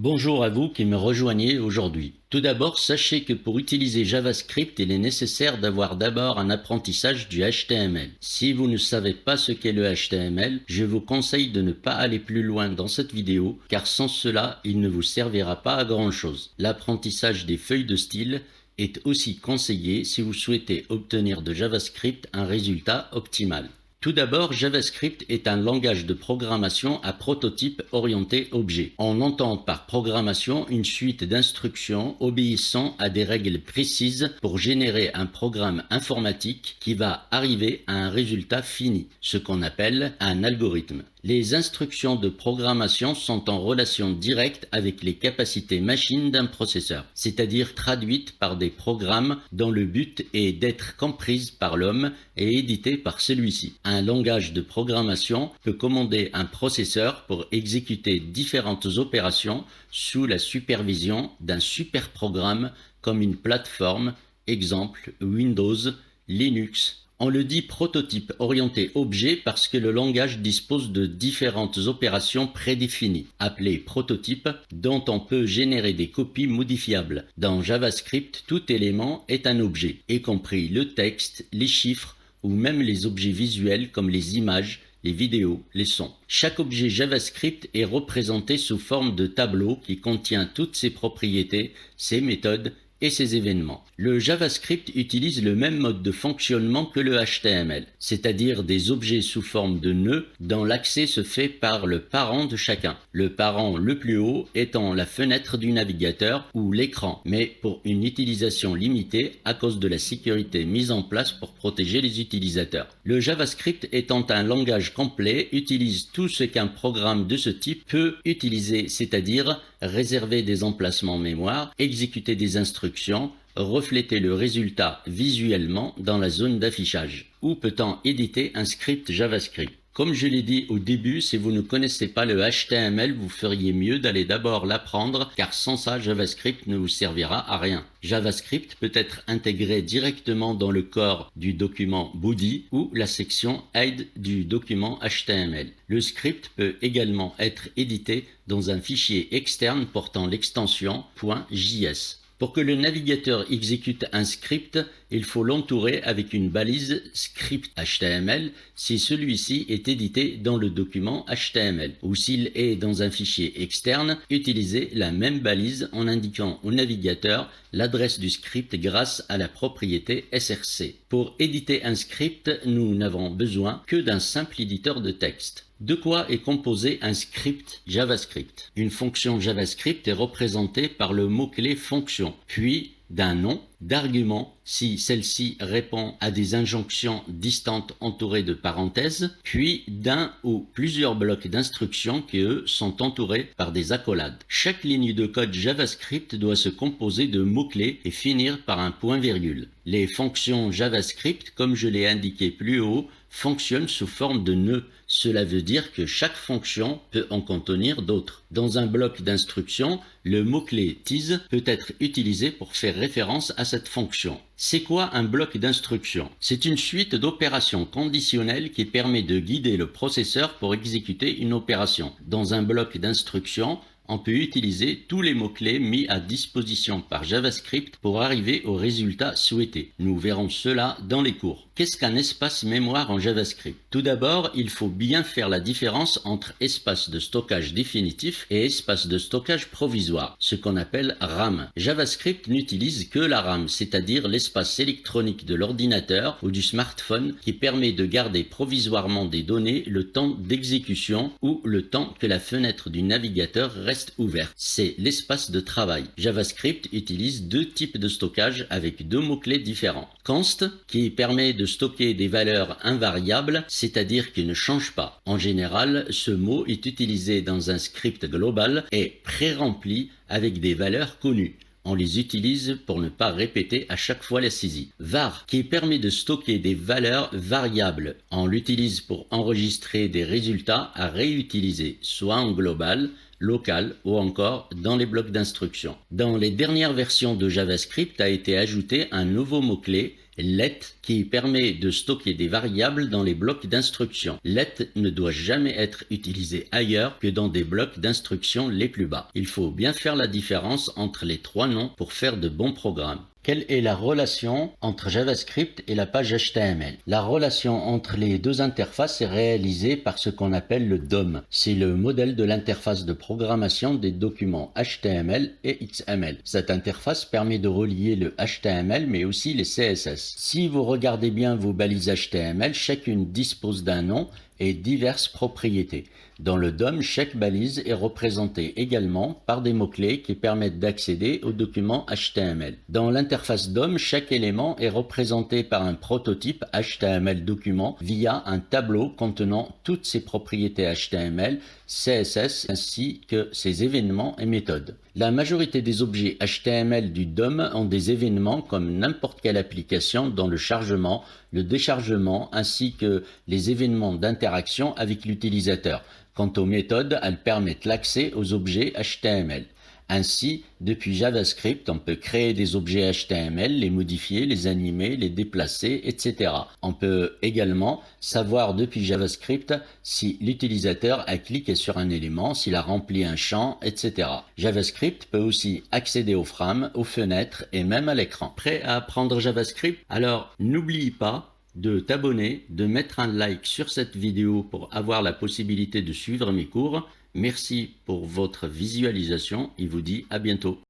Bonjour à vous qui me rejoignez aujourd'hui. Tout d'abord, sachez que pour utiliser JavaScript, il est nécessaire d'avoir d'abord un apprentissage du HTML. Si vous ne savez pas ce qu'est le HTML, je vous conseille de ne pas aller plus loin dans cette vidéo, car sans cela, il ne vous servira pas à grand chose. L'apprentissage des feuilles de style est aussi conseillé si vous souhaitez obtenir de JavaScript un résultat optimal. Tout d'abord, JavaScript est un langage de programmation à prototype orienté objet. On entend par programmation une suite d'instructions obéissant à des règles précises pour générer un programme informatique qui va arriver à un résultat fini, ce qu'on appelle un algorithme. Les instructions de programmation sont en relation directe avec les capacités machines d'un processeur, c'est-à-dire traduites par des programmes dont le but est d'être comprises par l'homme et éditées par celui-ci. Un langage de programmation peut commander un processeur pour exécuter différentes opérations sous la supervision d'un superprogramme comme une plateforme, exemple Windows, Linux. On le dit prototype orienté objet parce que le langage dispose de différentes opérations prédéfinies, appelées prototypes, dont on peut générer des copies modifiables. Dans JavaScript, tout élément est un objet, y compris le texte, les chiffres ou même les objets visuels comme les images, les vidéos, les sons. Chaque objet JavaScript est représenté sous forme de tableau qui contient toutes ses propriétés, ses méthodes et ses événements. Le JavaScript utilise le même mode de fonctionnement que le HTML, c'est-à-dire des objets sous forme de nœuds dont l'accès se fait par le parent de chacun. Le parent le plus haut étant la fenêtre du navigateur ou l'écran, mais pour une utilisation limitée à cause de la sécurité mise en place pour protéger les utilisateurs. Le JavaScript étant un langage complet, utilise tout ce qu'un programme de ce type peut utiliser, c'est-à-dire réserver des emplacements mémoire, exécuter des instructions, refléter le résultat visuellement dans la zone d'affichage. Où peut-on éditer un script JavaScript? Comme je l'ai dit au début, si vous ne connaissez pas le HTML, vous feriez mieux d'aller d'abord l'apprendre, car sans ça, JavaScript ne vous servira à rien. JavaScript peut être intégré directement dans le corps du document body ou la section aide du document HTML. Le script peut également être édité dans un fichier externe portant l'extension .js. Pour que le navigateur exécute un script, il faut l'entourer avec une balise script HTML si celui-ci est édité dans le document HTML. Ou s'il est dans un fichier externe, utilisez la même balise en indiquant au navigateur l'adresse du script grâce à la propriété src. Pour éditer un script, nous n'avons besoin que d'un simple éditeur de texte. De quoi est composé un script JavaScript? Une fonction JavaScript est représentée par le mot-clé fonction, puis d'un nom, d'arguments si celle-ci répond à des injonctions distantes entourées de parenthèses, puis d'un ou plusieurs blocs d'instructions qui, eux, sont entourés par des accolades. Chaque ligne de code JavaScript doit se composer de mots-clés et finir par un point-virgule. Les fonctions JavaScript, comme je l'ai indiqué plus haut, fonctionnent sous forme de nœuds. Cela veut dire que chaque fonction peut en contenir d'autres. Dans un bloc d'instructions, le mot-clé tease peut être utilisé pour faire référence à cette fonction. C'est quoi un bloc d'instructions? C'est une suite d'opérations conditionnelles qui permet de guider le processeur pour exécuter une opération. Dans un bloc d'instructions, on peut utiliser tous les mots-clés mis à disposition par JavaScript pour arriver au résultat souhaité. Nous verrons cela dans les cours. Qu'est-ce qu'un espace mémoire en JavaScript? Tout d'abord, il faut bien faire la différence entre espace de stockage définitif et espace de stockage provisoire, ce qu'on appelle RAM. JavaScript n'utilise que la RAM, c'est-à-dire l'espace électronique de l'ordinateur ou du smartphone qui permet de garder provisoirement des données le temps d'exécution ou le temps que la fenêtre du navigateur reste ouverte. C'est l'espace de travail. JavaScript utilise deux types de stockage avec deux mots-clés différents. Const, qui permet de stocker des valeurs invariables, c'est-à-dire qui ne changent pas. En général, ce mot est utilisé dans un script global et pré-rempli avec des valeurs connues. On les utilise pour ne pas répéter à chaque fois la saisie. Var, qui permet de stocker des valeurs variables. On l'utilise pour enregistrer des résultats à réutiliser, soit en global, local ou encore dans les blocs d'instructions. Dans les dernières versions de JavaScript a été ajouté un nouveau mot-clé let qui permet de stocker des variables dans les blocs d'instructions. Let ne doit jamais être utilisé ailleurs que dans des blocs d'instructions les plus bas. Il faut bien faire la différence entre les trois noms pour faire de bons programmes. Quelle est la relation entre JavaScript et la page HTML? La relation entre les deux interfaces est réalisée par ce qu'on appelle le DOM. C'est le modèle de l'interface de programmation des documents HTML et XML. Cette interface permet de relier le HTML mais aussi les CSS. Si vous regardez bien vos balises HTML, chacune dispose d'un nom et diverses propriétés. Dans le DOM, chaque balise est représentée également par des mots-clés qui permettent d'accéder aux documents HTML. Dans l'interface DOM, chaque élément est représenté par un prototype HTML document via un tableau contenant toutes ses propriétés HTML, CSS ainsi que ses événements et méthodes. La majorité des objets HTML du DOM ont des événements comme n'importe quelle application dont le chargement, le déchargement ainsi que les événements d'interaction avec l'utilisateur. Quant aux méthodes, elles permettent l'accès aux objets HTML. Ainsi, depuis JavaScript, on peut créer des objets HTML, les modifier, les animer, les déplacer, etc. On peut également savoir depuis JavaScript si l'utilisateur a cliqué sur un élément, s'il a rempli un champ, etc. JavaScript peut aussi accéder aux frames, aux fenêtres et même à l'écran. Prêt à apprendre JavaScript? Alors, n'oublie pas de t'abonner, de mettre un like sur cette vidéo pour avoir la possibilité de suivre mes cours. Merci pour votre visualisation et vous dis à bientôt.